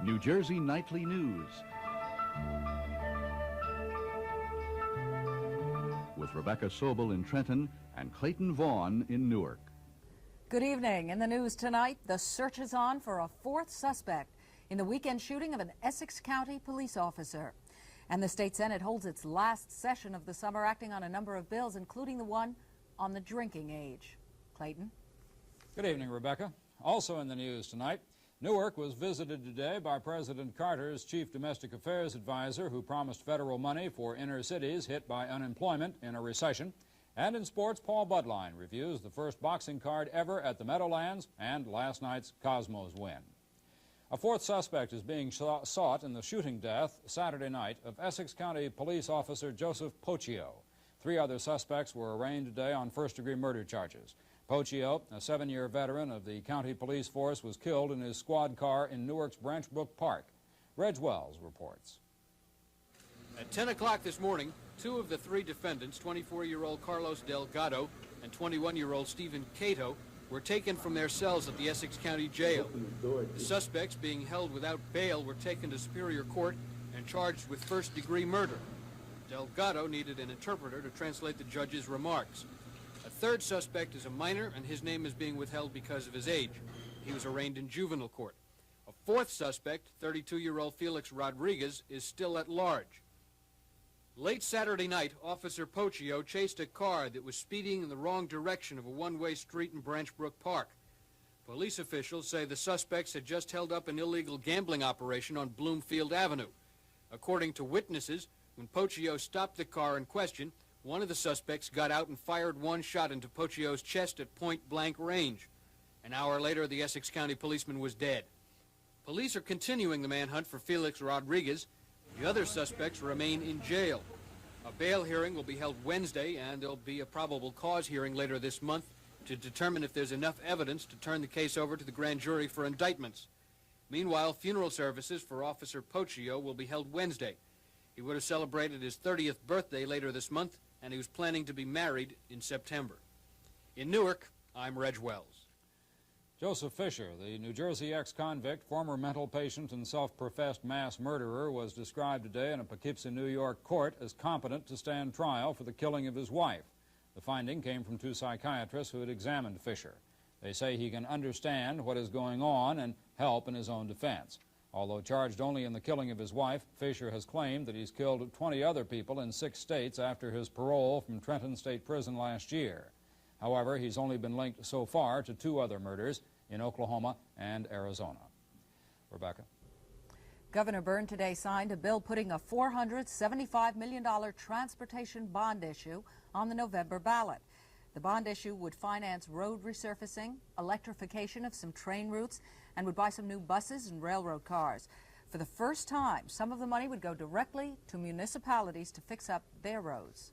New Jersey Nightly News with Rebecca Sobel in Trenton and Clayton Vaughn in Newark. Good evening. In the news tonight, the search is on for a fourth suspect in the weekend shooting of an Essex County police officer. And the state Senate holds its last session of the summer, acting on a number of bills, including the one on the drinking age. Clayton? Good evening, Rebecca. Also in the news tonight, Newark was visited today by President Carter's chief domestic affairs advisor, who promised federal money for inner cities hit by unemployment in a recession. And in sports, Paul Budline reviews the first boxing card ever at the Meadowlands and last night's Cosmos win. A fourth suspect is being sought in the shooting death Saturday night of Essex County Police Officer Joseph Pochio. 3 other suspects were arraigned today on first-degree murder charges. Pochio, a 7-year veteran of the county police force, was killed in his squad car in Newark's Branch Brook Park. Reg Wells reports. At 10 o'clock this morning, 2 of the 3 defendants, 24-year-old Carlos Delgado and 21-year-old Stephen Cato, were taken from their cells at the Essex County Jail. The suspects, being held without bail, were taken to Superior Court and charged with first-degree murder. Delgado needed an interpreter to translate the judge's remarks. A third suspect is a minor, and his name is being withheld because of his age. He was arraigned in juvenile court. A fourth suspect, 32-year-old Felix Rodriguez, is still at large. Late Saturday night, Officer Pochio chased a car that was speeding in the wrong direction of a one-way street in Branch Brook Park. Police officials say the suspects had just held up an illegal gambling operation on Bloomfield Avenue. According to witnesses, when Pochio stopped the car in question, one of the suspects got out and fired one shot into Pochio's chest at point-blank range. An hour later, the Essex County policeman was dead. Police are continuing the manhunt for Felix Rodriguez. The other suspects remain in jail. A bail hearing will be held Wednesday, and there'll be a probable cause hearing later this month to determine if there's enough evidence to turn the case over to the grand jury for indictments. Meanwhile, funeral services for Officer Pochio will be held Wednesday. He would have celebrated his 30th birthday later this month, and he was planning to be married in September. In Newark, I'm Reg Wells. Joseph Fisher, the New Jersey ex-convict, former mental patient and self-professed mass murderer, was described today in a Poughkeepsie, New York court as competent to stand trial for the killing of his wife. The finding came from 2 psychiatrists who had examined Fisher. They say he can understand what is going on and help in his own defense. Although charged only in the killing of his wife, Fisher has claimed that he's killed 20 other people in 6 states after his parole from Trenton State Prison last year. However, he's only been linked so far to 2 other murders in Oklahoma and Arizona. Rebecca. Governor Byrne today signed a bill putting a $475 million transportation bond issue on the November ballot. The bond issue would finance road resurfacing, electrification of some train routes, and would buy some new buses and railroad cars. For the first time, some of the money would go directly to municipalities to fix up their roads.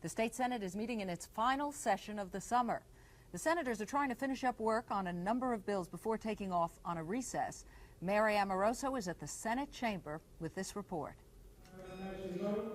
The state Senate is meeting in its final session of the summer. The senators are trying to finish up work on a number of bills before taking off on a recess. Mary Amoroso is at the Senate chamber with this report.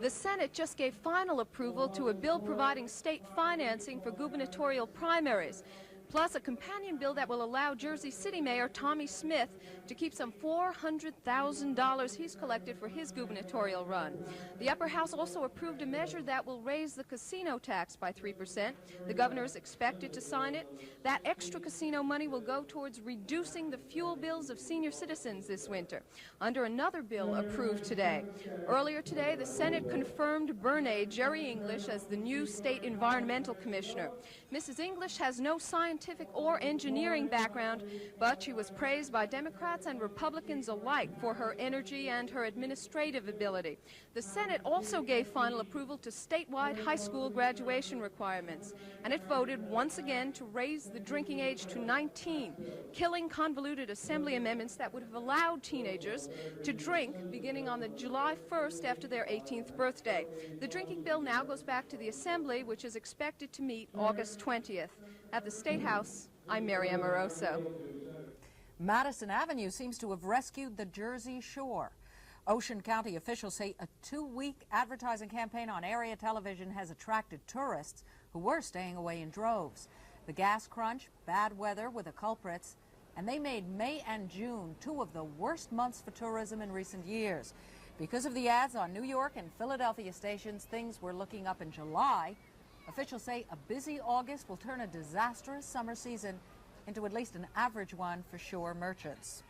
The Senate just gave final approval to a bill providing state financing for gubernatorial primaries, plus a companion bill that will allow Jersey City Mayor Tommy Smith to keep some $400,000 he's collected for his gubernatorial run. The upper house also approved a measure that will raise the casino tax by 3%. The governor is expected to sign it. That extra casino money will go towards reducing the fuel bills of senior citizens this winter, under another bill approved today. Earlier today, the Senate confirmed Bernay Jerry English as the new state environmental commissioner. Mrs. English has no scientific or engineering background, but she was praised by Democrats and Republicans alike for her energy and her administrative ability. The Senate also gave final approval to statewide high school graduation requirements, and it voted once again to raise the drinking age to 19, killing convoluted assembly amendments that would have allowed teenagers to drink beginning on the July 1st after their 18th birthday. The drinking bill now goes back to the Assembly, which is expected to meet August 20th. At the State House, I'm Mary Amoroso. Madison Avenue seems to have rescued the Jersey Shore. Ocean County officials say a 2-week advertising campaign on area television has attracted tourists who were staying away in droves. The gas crunch, bad weather were the culprits, and they made May and June 2 of the worst months for tourism in recent years. Because of the ads on New York and Philadelphia stations, things were looking up in July. Officials say a busy August will turn a disastrous summer season into at least an average one for shore merchants.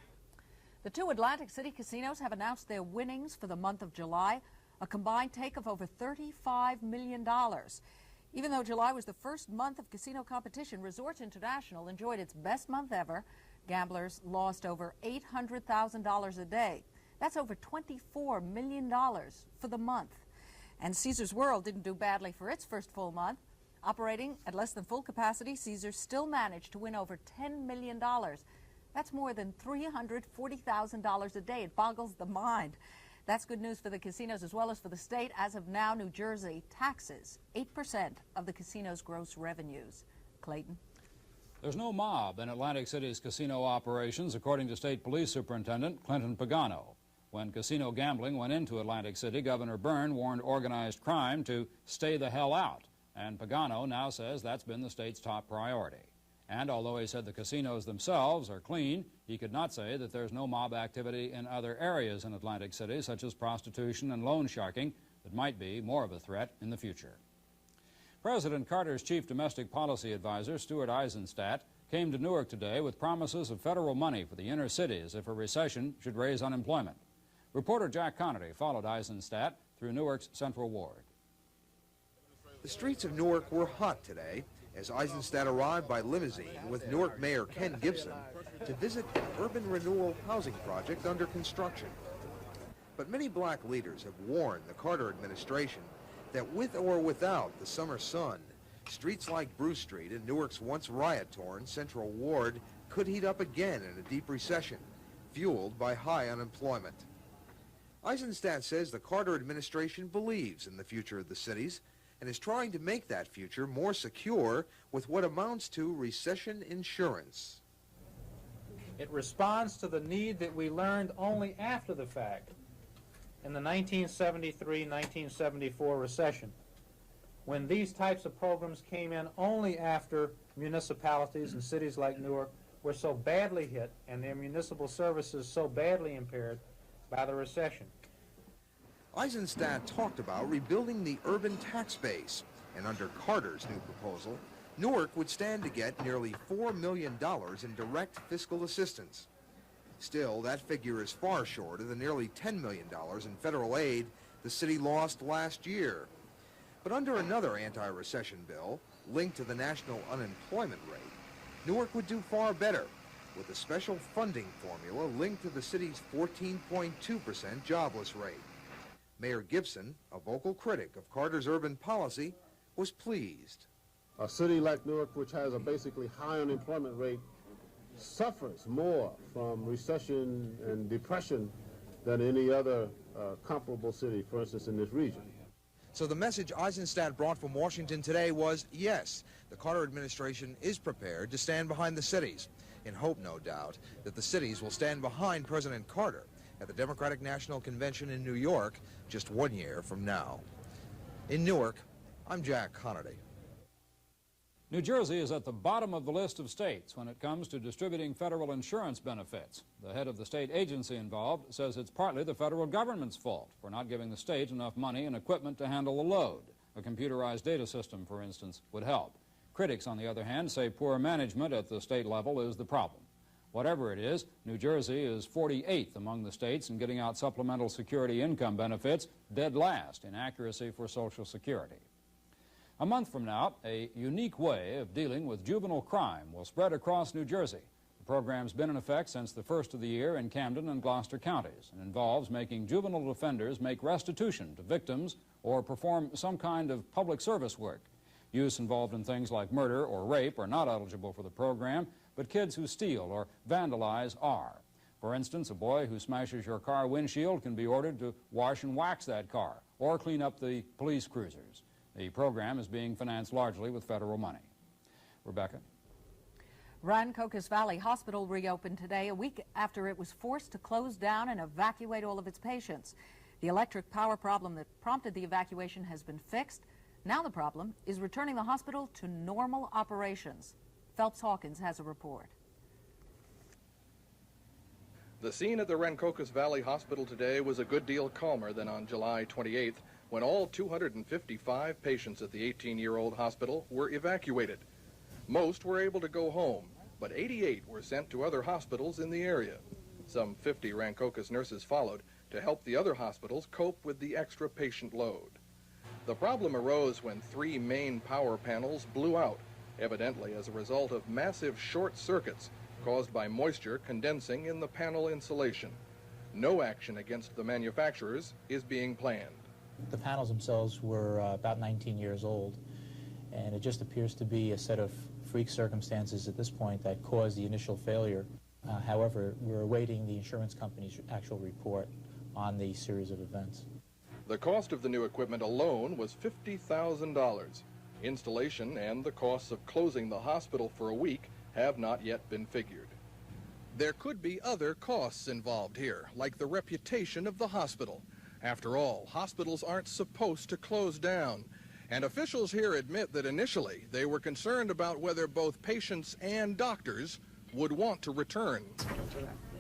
The 2 Atlantic City casinos have announced their winnings for the month of July, a combined take of over $35 million. Even though July was the first month of casino competition, Resorts International enjoyed its best month ever. Gamblers lost over $800,000 a day. That's over $24 million for the month. And Caesars World didn't do badly for its first full month. Operating at less than full capacity, Caesars still managed to win over $10 million. That's more than $340,000 a day. It boggles the mind. That's good news for the casinos as well as for the state. As of now, New Jersey taxes 8% of the casino's gross revenues. Clayton. There's no mob in Atlantic City's casino operations, according to State Police Superintendent Clinton Pagano. When casino gambling went into Atlantic City, Governor Byrne warned organized crime to stay the hell out. And Pagano now says that's been the state's top priority. And although he said the casinos themselves are clean, he could not say that there's no mob activity in other areas in Atlantic City, such as prostitution and loan sharking, that might be more of a threat in the future. President Carter's chief domestic policy advisor, Stuart Eizenstat, came to Newark today with promises of federal money for the inner cities if a recession should raise unemployment. Reporter Jack Connerty followed Eizenstat through Newark's Central Ward. The streets of Newark were hot today as Eizenstat arrived by limousine with Newark Mayor Ken Gibson to visit an urban renewal housing project under construction. But many black leaders have warned the Carter administration that with or without the summer sun, streets like Bruce Street in Newark's once riot-torn Central Ward could heat up again in a deep recession, fueled by high unemployment. Eizenstat says the Carter administration believes in the future of the cities and is trying to make that future more secure with what amounts to recession insurance. It responds to the need that we learned only after the fact in the 1973-1974 recession, when these types of programs came in only after municipalities and cities like Newark were so badly hit and their municipal services so badly impaired by the recession. Eizenstat talked about rebuilding the urban tax base, and under Carter's new proposal, Newark would stand to get nearly $4 million in direct fiscal assistance. Still, that figure is far short of the nearly $10 million in federal aid the city lost last year. But under another anti-recession bill linked to the national unemployment rate, Newark would do far better, with a special funding formula linked to the city's 14.2% jobless rate. Mayor Gibson, a vocal critic of Carter's urban policy, was pleased. A city like Newark, which has a basically high unemployment rate, suffers more from recession and depression than any other comparable city, for instance, in this region. So the message Eizenstat brought from Washington today was, yes, the Carter administration is prepared to stand behind the cities, in hope, no doubt, that the cities will stand behind President Carter at the Democratic National Convention in New York just 1 year from now. In Newark, I'm Jack Connerty. New Jersey is at the bottom of the list of states when it comes to distributing federal insurance benefits. The head of the state agency involved says it's partly the federal government's fault for not giving the state enough money and equipment to handle the load. A computerized data system, for instance, would help. Critics, on the other hand, say poor management at the state level is the problem. Whatever it is, New Jersey is 48th among the states in getting out supplemental security income benefits, dead last in accuracy for Social Security. A month from now, a unique way of dealing with juvenile crime will spread across New Jersey. The program's been in effect since the first of the year in Camden and Gloucester counties and involves making juvenile offenders make restitution to victims or perform some kind of public service work. Youths involved in things like murder or rape are not eligible for the program, but kids who steal or vandalize are. For instance, a boy who smashes your car windshield can be ordered to wash and wax that car or clean up the police cruisers. The program is being financed largely with federal money. Rebecca. Rancocas Valley Hospital reopened today, a week after it was forced to close down and evacuate all of its patients. The electric power problem that prompted the evacuation has been fixed. Now the problem is returning the hospital to normal operations. Phelps Hawkins has a report. The scene at the Rancocas Valley Hospital today was a good deal calmer than on July 28th, when all 255 patients at the 18-year-old hospital were evacuated. Most were able to go home, but 88 were sent to other hospitals in the area. Some 50 Rancocas nurses followed to help the other hospitals cope with the extra patient load. The problem arose when 3 main power panels blew out, evidently as a result of massive short circuits caused by moisture condensing in the panel insulation. No action against the manufacturers is being planned. The panels themselves were about 19 years old, and it just appears to be a set of freak circumstances at this point that caused the initial failure. However, we're awaiting the insurance company's actual report on the series of events. The cost of the new equipment alone was $50,000. Installation and the costs of closing the hospital for a week have not yet been figured. There could be other costs involved here, like the reputation of the hospital. After all, hospitals aren't supposed to close down. And officials here admit that initially they were concerned about whether both patients and doctors would want to return.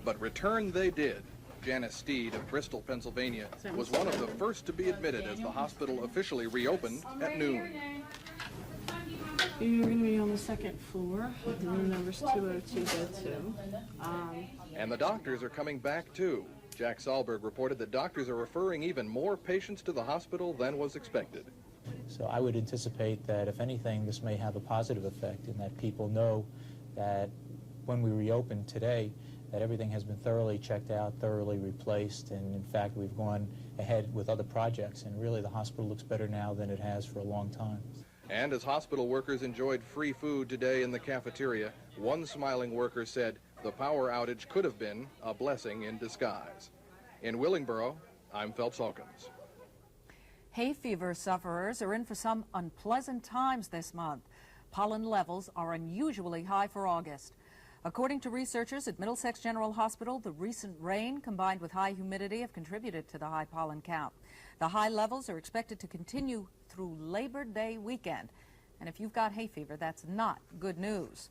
But return they did. Janice Steed of Bristol, Pennsylvania, was one of the first to be admitted as the hospital officially reopened at noon. You're going to be on the second floor, and the number's 202, bed 2. And the doctors are coming back too. Jack Sahlberg reported that doctors are referring even more patients to the hospital than was expected. So I would anticipate that, if anything, this may have a positive effect in that people know that when we reopen today, that everything has been thoroughly checked out, thoroughly replaced, and in fact we've gone ahead with other projects, and really the hospital looks better now than it has for a long time. And as hospital workers enjoyed free food today in the cafeteria, one smiling worker said the power outage could have been a blessing in disguise. In Willingboro, I'm Phelps Hawkins. Hay fever sufferers are in for some unpleasant times this month. Pollen levels are unusually high for August. According to researchers at Middlesex General Hospital, the recent rain combined with high humidity have contributed to the high pollen count. The high levels are expected to continue through Labor Day weekend. And if you've got hay fever, that's not good news.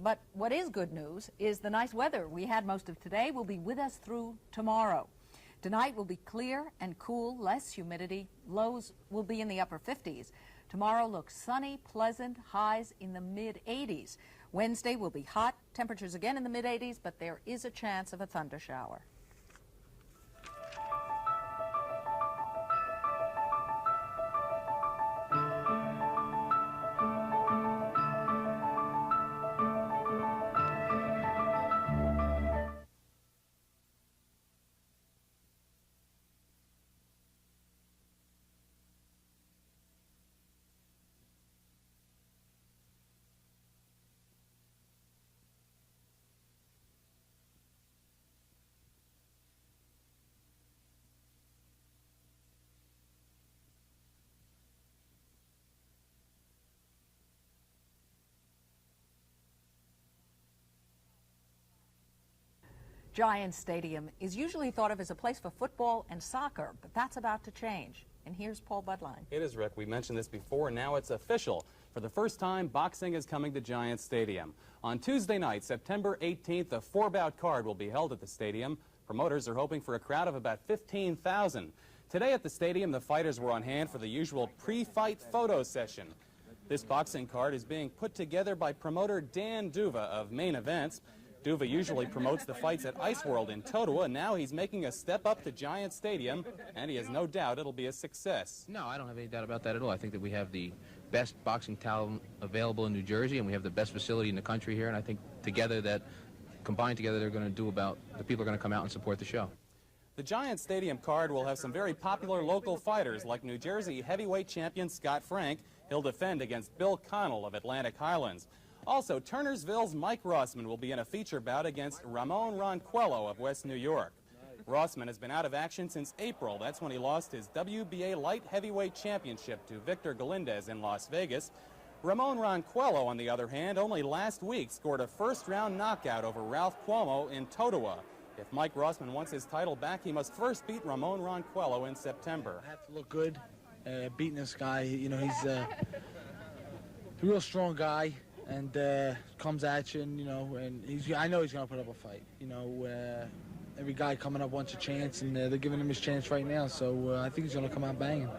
But what is good news is the nice weather we had most of today will be with us through tomorrow. Tonight will be clear and cool, less humidity. Lows will be in the upper 50s. Tomorrow looks sunny, pleasant, highs in the mid-80s. Wednesday will be hot, temperatures again in the mid-80s, but there is a chance of a thundershower. Giants Stadium is usually thought of as a place for football and soccer, but that's about to change. And here's Paul Budline. It is, Rick. We mentioned this before, and now it's official. For the first time, boxing is coming to Giants Stadium. On Tuesday night, September 18th, a 4-bout card will be held at the stadium. Promoters are hoping for a crowd of about 15,000. Today at the stadium, the fighters were on hand for the usual pre-fight photo session. This boxing card is being put together by promoter Dan Duva of Main Events. Duva usually promotes the fights at Ice World in Totowa. Now he's making a step up to Giant Stadium, and he has no doubt it'll be a success. No, I don't have any doubt about that at all. I think that we have the best boxing talent available in New Jersey, and we have the best facility in the country here, and I think together, that combined together, they're going to do about, the people are going to come out and support the show. The Giant Stadium card will have some very popular local fighters, like New Jersey heavyweight champion Scott Frank. He'll defend against Bill Connell of Atlantic Highlands. Also, Turnersville's Mike Rossman will be in a feature bout against Ramon Ronquillo of West New York. Rossman has been out of action since April. That's when he lost his WBA light heavyweight championship to Victor Galindez in Las Vegas. Ramon Ronquillo, on the other hand, only last week scored a first-round knockout over Ralph Cuomo in Totowa. If Mike Rossman wants his title back, he must first beat Ramon Ronquillo in September. I have to look good, beating this guy. You know, he's a real strong guy, and comes at you, and you know, and I know he's going to put up a fight. You know, every guy coming up wants a chance, and they're giving him his chance right now. So I think he's going to come out banging.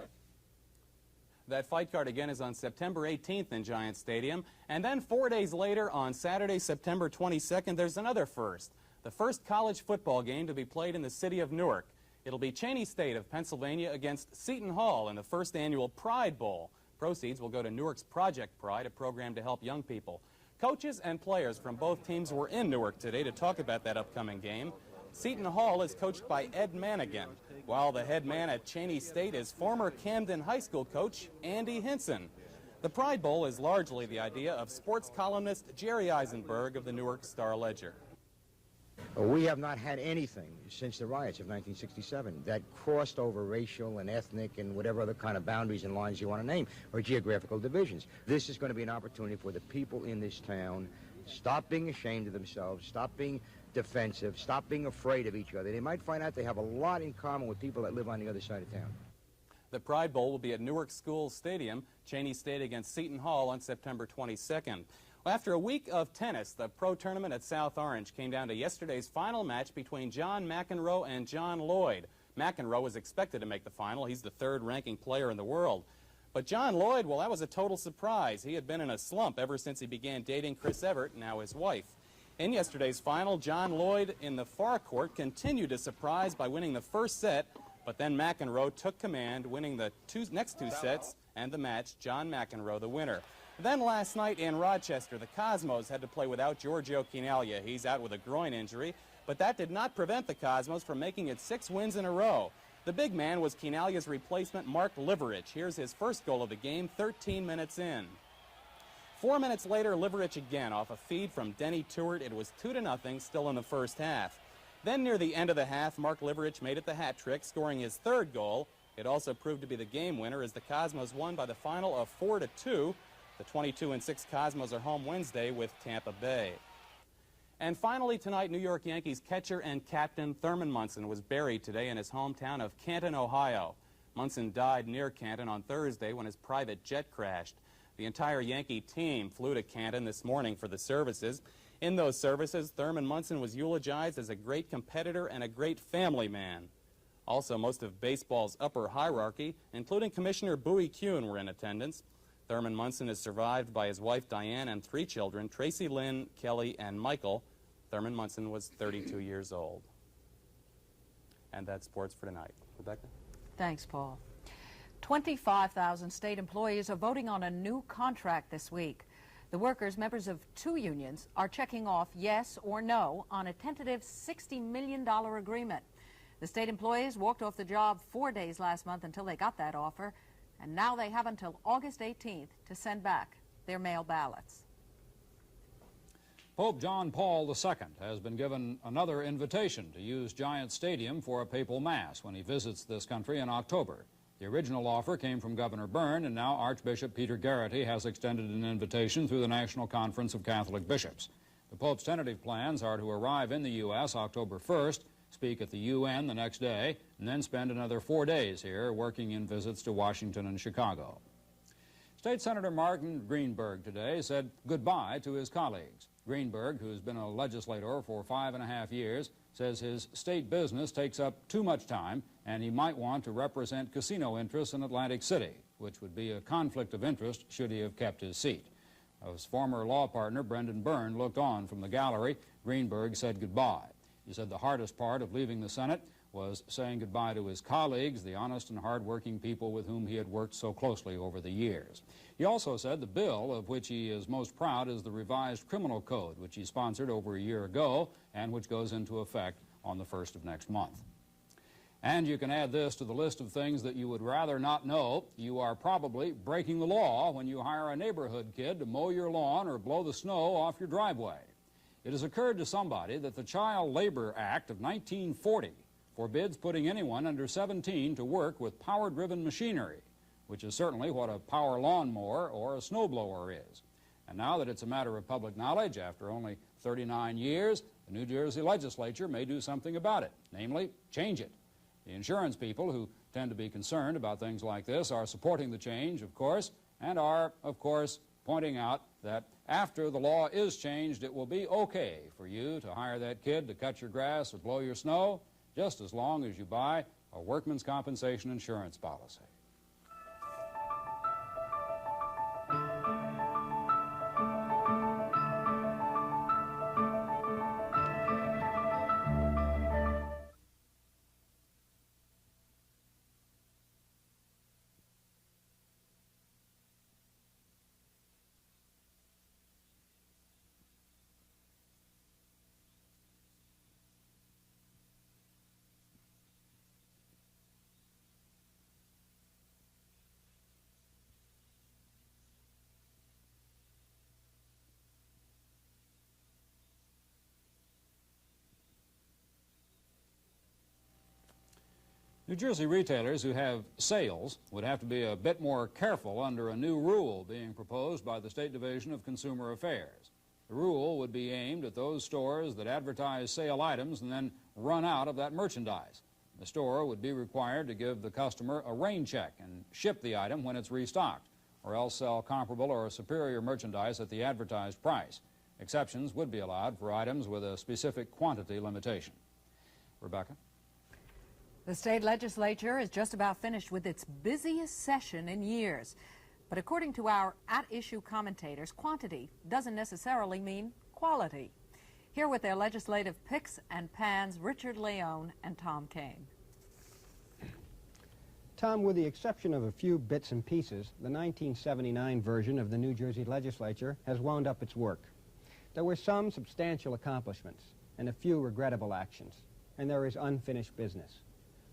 That fight card again is on September 18th in Giant Stadium. And then 4 days later, on Saturday, September 22nd, there's another first. The first college football game to be played in the city of Newark. It'll be Cheney State of Pennsylvania against Seton Hall in the first annual Pride Bowl. Proceeds will go to Newark's Project Pride, a program to help young people. Coaches and players from both teams were in Newark today to talk about that upcoming game. Seton Hall is coached by Ed Manigan, while the head man at Cheney State is former Camden High School coach Andy Hinson. The Pride Bowl is largely the idea of sports columnist Jerry Eisenberg of the Newark Star-Ledger. We have not had anything since the riots of 1967 that crossed over racial and ethnic and whatever other kind of boundaries and lines you want to name, or geographical divisions. This is going to be an opportunity for the people in this town to stop being ashamed of themselves, stop being defensive, stop being afraid of each other. They might find out they have a lot in common with people that live on the other side of town. The Pride Bowl will be at Newark Schools Stadium, Cheney State against Seton Hall on September 22nd. Well, after a week of tennis, the pro tournament at South Orange came down to yesterday's final match between John McEnroe and John Lloyd. McEnroe was expected to make the final. He's the third-ranking player in the world. But John Lloyd, well, that was a total surprise. He had been in a slump ever since he began dating Chris Evert, now his wife. In yesterday's final, John Lloyd in the far court continued to surprise by winning the first set, but then McEnroe took command, winning the next two sets and the match, John McEnroe the winner. Then last night in Rochester, the Cosmos had to play without Giorgio Chinaglia. He's out with a groin injury, but that did not prevent the Cosmos from making it 6 wins in a row. The big man was Chinaglia's replacement, Mark Liverich. Here's his first goal of the game, 13 minutes in. 4 minutes later, Liverich again off a feed from Denny Tewart. It was 2-0 still in the first half. Then near the end of the half, Mark Liverich made it the hat trick, scoring his third goal. It also proved to be the game winner as the Cosmos won by the final of 4-2. The 22-6 Cosmos are home Wednesday with Tampa Bay. And finally tonight, New York Yankees catcher and captain Thurman Munson was buried today in his hometown of Canton, Ohio. Munson died near Canton on Thursday when his private jet crashed. The entire Yankee team flew to Canton this morning for the services. In those services, Thurman Munson was eulogized as a great competitor and a great family man. Also, most of baseball's upper hierarchy, including Commissioner Bowie Kuhn, were in attendance. Thurman Munson is survived by his wife Diane and 3 children, Tracy Lynn, Kelly, and Michael. Thurman Munson was 32 years old. And that's sports for tonight. Rebecca? Thanks, Paul. 25,000 state employees are voting on a new contract this week. The workers, members of 2 unions, are checking off yes or no on a tentative $60 million agreement. The state employees walked off the job 4 days last month until they got that offer, and now they have until August 18th to send back their mail ballots. Pope John Paul II has been given another invitation to use Giant Stadium for a papal mass when he visits this country in October. The original offer came from Governor Byrne, and now Archbishop Peter Garrity has extended an invitation through the National Conference of Catholic Bishops. The Pope's tentative plans are to arrive in the U.S. October 1st, speak at the UN the next day, and then spend another 4 days here working in visits to Washington and Chicago. State Senator Martin Greenberg today said goodbye to his colleagues. Greenberg, who's been a legislator for 5.5 years, says his state business takes up too much time and he might want to represent casino interests in Atlantic City, which would be a conflict of interest should he have kept his seat. His former law partner, Brendan Byrne, looked on from the gallery. Greenberg said goodbye. He said the hardest part of leaving the Senate was saying goodbye to his colleagues, the honest and hard-working people with whom he had worked so closely over the years. He also said the bill of which he is most proud is the revised criminal code, which he sponsored over a year ago and which goes into effect on the 1st of next month. And you can add this to the list of things that you would rather not know. You are probably breaking the law when you hire a neighborhood kid to mow your lawn or blow the snow off your driveway. It has occurred to somebody that the Child Labor Act of 1940 forbids putting anyone under 17 to work with power-driven machinery, which is certainly what a power lawnmower or a snowblower is. And now that it's a matter of public knowledge, after only 39 years, the New Jersey legislature may do something about it, namely, change it. The insurance people, who tend to be concerned about things like this, are supporting the change, of course, and are, of course, pointing out that after the law is changed, it will be okay for you to hire that kid to cut your grass or blow your snow, just as long as you buy a workman's compensation insurance policy. New Jersey retailers who have sales would have to be a bit more careful under a new rule being proposed by the State Division of Consumer Affairs. The rule would be aimed at those stores that advertise sale items and then run out of that merchandise. The store would be required to give the customer a rain check and ship the item when it's restocked, or else sell comparable or superior merchandise at the advertised price. Exceptions would be allowed for items with a specific quantity limitation. Rebecca? The state legislature is just about finished with its busiest session in years. But according to our at-issue commentators, quantity doesn't necessarily mean quality. Here with their legislative picks and pans, Richard Leone and Tom Kane. Tom, with the exception of a few bits and pieces, the 1979 version of the New Jersey legislature has wound up its work. There were some substantial accomplishments and a few regrettable actions, and there is unfinished business.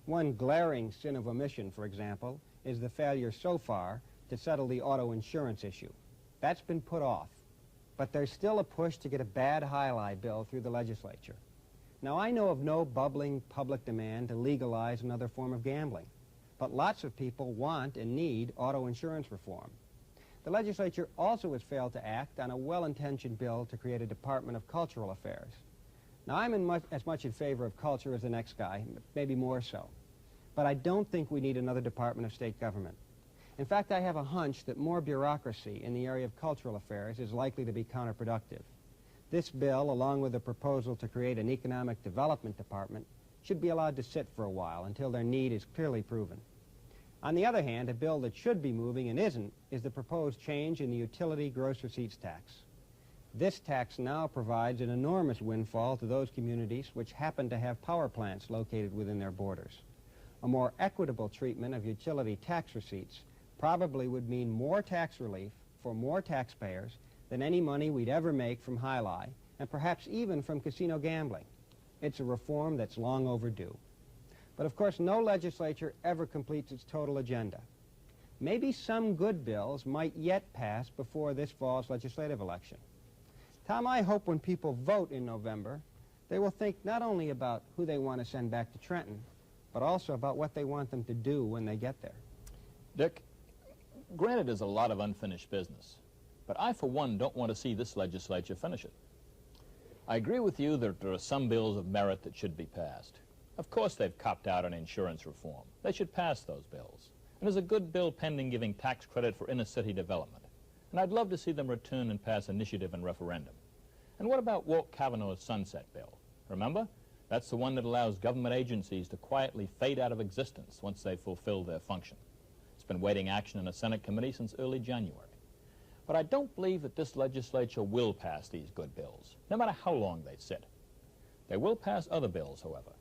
One glaring sin of omission, for example, is the failure so far to settle the auto insurance issue. That's been put off, but there's still a push to get a bad highlight bill through the legislature. Now, I know of no bubbling public demand to legalize another form of gambling, but lots of people want and need auto insurance reform. The legislature also has failed to act on a well-intentioned bill to create a Department of Cultural Affairs. Now, I'm as much in favor of culture as the next guy, maybe more so. But I don't think we need another Department of State Government. In fact, I have a hunch that more bureaucracy in the area of cultural affairs is likely to be counterproductive. This bill, along with the proposal to create an Economic Development Department, should be allowed to sit for a while until their need is clearly proven. On the other hand, a bill that should be moving and isn't is the proposed change in the utility gross receipts tax. This tax now provides an enormous windfall to those communities which happen to have power plants located within their borders. A more equitable treatment of utility tax receipts probably would mean more tax relief for more taxpayers than any money we'd ever make from High-Li, and perhaps even from casino gambling. It's a reform that's long overdue. But of course, no legislature ever completes its total agenda. Maybe some good bills might yet pass before this fall's legislative election. Tom, I hope when people vote in November, they will think not only about who they want to send back to Trenton, but also about what they want them to do when they get there. Dick, granted there's a lot of unfinished business, but I, for one, don't want to see this legislature finish it. I agree with you that there are some bills of merit that should be passed. Of course they've copped out on insurance reform. They should pass those bills. And there's a good bill pending giving tax credit for inner-city development. And I'd love to see them return and pass initiative and referendum. And what about Walt Cavanaugh's Sunset Bill? Remember? That's the one that allows government agencies to quietly fade out of existence once they've fulfilled their function. It's been waiting action in a Senate committee since early January. But I don't believe that this legislature will pass these good bills, no matter how long they sit. They will pass other bills, however.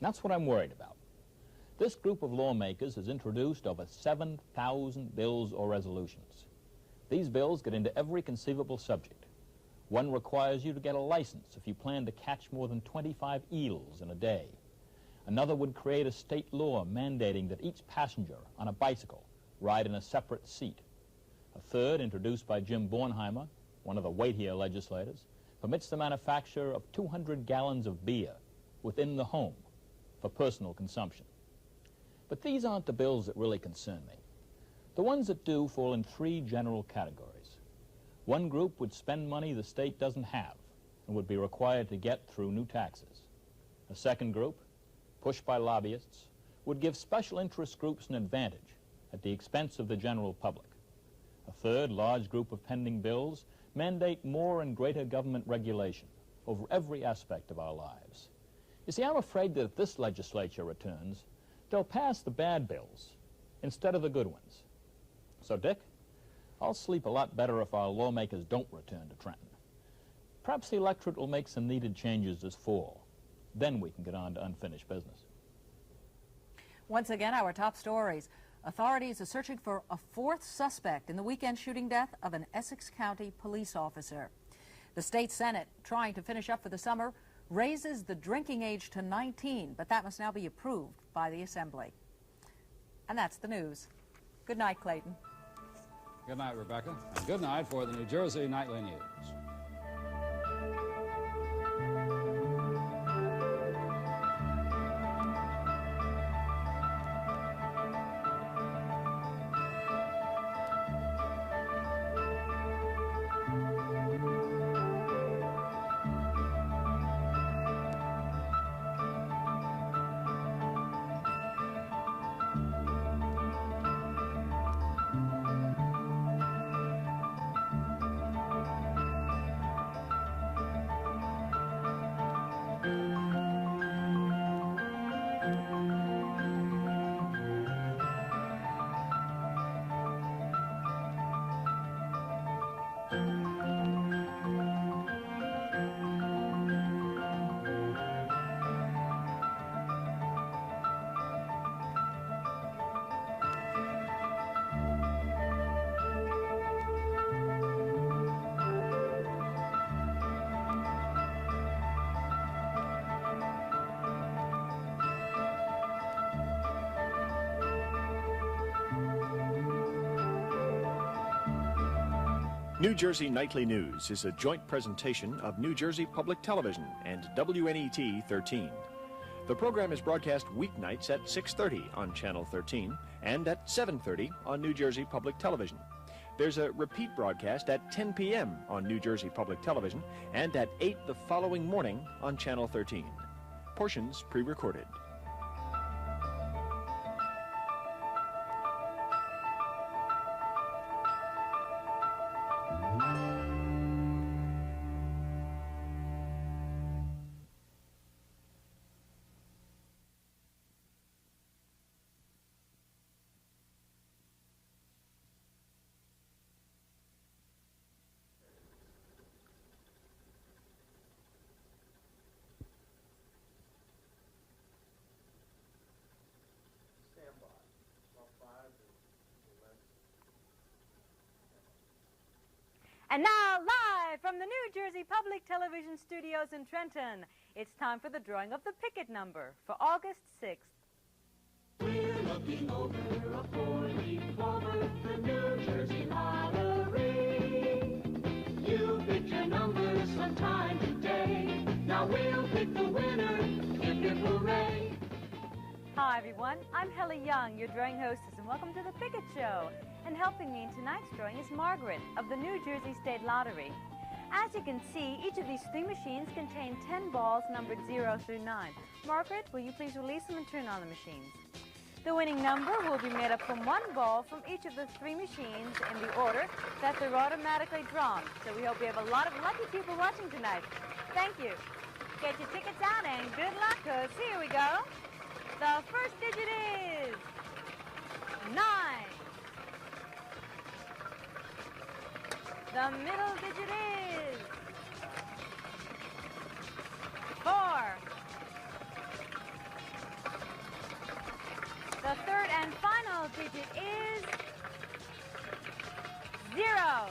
And that's what I'm worried about. This group of lawmakers has introduced over 7,000 bills or resolutions. These bills get into every conceivable subject. One requires you to get a license if you plan to catch more than 25 eels in a day. Another would create a state law mandating that each passenger on a bicycle ride in a separate seat. A third, introduced by Jim Bornheimer, one of the weightier legislators, permits the manufacture of 200 gallons of beer within the home for personal consumption. But these aren't the bills that really concern me. The ones that do fall in three general categories. One group would spend money the state doesn't have and would be required to get through new taxes. A second group, pushed by lobbyists, would give special interest groups an advantage at the expense of the general public. A third large group of pending bills mandate more and greater government regulation over every aspect of our lives. You see, I'm afraid that if this legislature returns, they'll pass the bad bills instead of the good ones. So, Dick, I'll sleep a lot better if our lawmakers don't return to Trenton. Perhaps the electorate will make some needed changes this fall. Then we can get on to unfinished business. Once again, our top stories. Authorities are searching for a fourth suspect in the weekend shooting death of an Essex County police officer. The state Senate, trying to finish up for the summer, raises the drinking age to 19, but that must now be approved by the Assembly. And that's the news. Good night, Clayton. Good night, Rebecca. And good night for the New Jersey Nightly News. New Jersey Nightly News is a joint presentation of New Jersey Public Television and WNET 13. The program is broadcast weeknights at 6:30 on Channel 13 and at 7:30 on New Jersey Public Television. There's a repeat broadcast at 10 p.m. on New Jersey Public Television and at 8 the following morning on Channel 13. Portions pre-recorded. And now, live from the New Jersey Public Television studios in Trenton, it's time for the drawing of the Picket number for August 6th. We're looking over a four-leaf clover, the New Jersey Lottery. You picked your number sometime today. Now we'll pick the winner. Hip, hip, hooray. Hi, everyone. I'm Hella Young, your drawing hostess, and welcome to the Picket Show. And helping me in tonight's drawing is Margaret of the New Jersey State Lottery. As you can see, each of these three machines contain 10 balls numbered 0 through 9. Margaret, will you please release them and turn on the machines? The winning number will be made up from one ball from each of the three machines in the order that they're automatically drawn. So we hope we have a lot of lucky people watching tonight. Thank you. Get your tickets out and good luck, 'cause here we go. The first digit is 9. The middle digit is 4. The third and final digit is 0.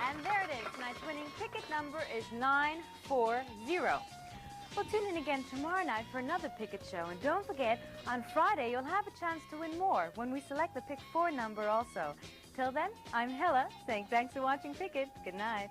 And there it is. Tonight's winning ticket number is 940. Well, tune in again tomorrow night for another Picket Show. And don't forget, on Friday, you'll have a chance to win more when we select the Pick 4 number also. Till then, I'm Hella, saying thanks for watching Picket. Good night.